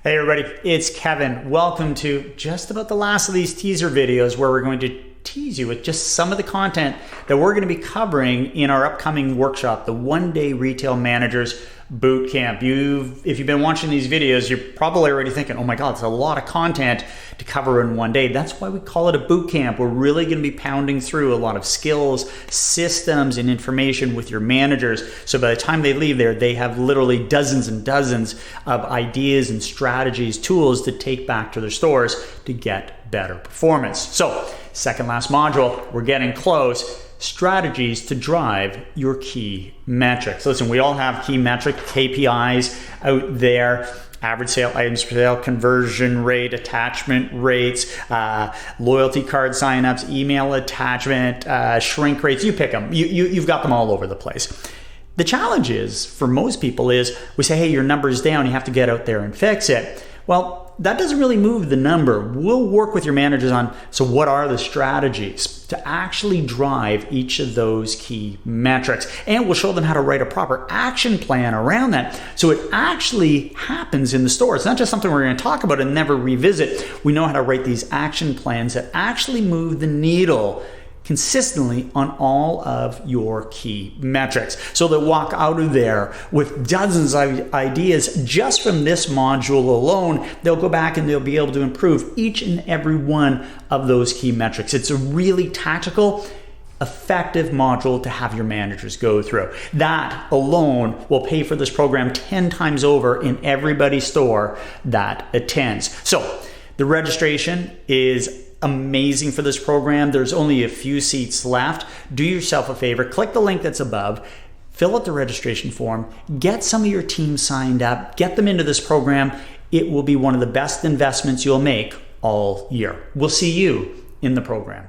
Hey everybody, it's Kevin. Welcome to just about the last of these teaser videos where we're going to tease you with just some of the content that we're going to be covering in our upcoming workshop, the one-day Retail Managers Bootcamp. If you've been watching these videos, you're probably already thinking, oh my God, it's a lot of content to cover in one day. That's why we call it a boot camp. We're really going to be pounding through a lot of skills, systems, and information with your managers. So by the time they leave there, they have literally dozens and dozens of ideas and strategies, tools to take back to their stores to get better performance. So second last module, we're getting close. Strategies to drive your key metrics. Listen, we all have key metric KPIs out there. Average sale, items per sale, conversion rate, attachment rates, loyalty card signups, email attachment, shrink rates. You pick them. You've got them all over the place. The challenge is, for most people, is we say, hey, your number's down. You have to get out there and fix it. Well, that doesn't really move the number. We'll work with your managers on, so what are the strategies to actually drive each of those key metrics? And we'll show them how to write a proper action plan around that so it actually happens in the store. It's not just something we're going to talk about and never revisit. We know how to write these action plans that actually move the needle consistently on all of your key metrics. So they'll walk out of there with dozens of ideas just from this module alone. They'll go back and they'll be able to improve each and every one of those key metrics. It's a really tactical, effective module to have your managers go through. That alone will pay for this program 10 times over in everybody's store that attends. So the registration is amazing for this program. There's only a few seats left. Do yourself a favor, click the link that's above, fill out the registration form, get some of your team signed up, get them into this program. It will be one of the best investments you'll make all year. We'll see you in the program.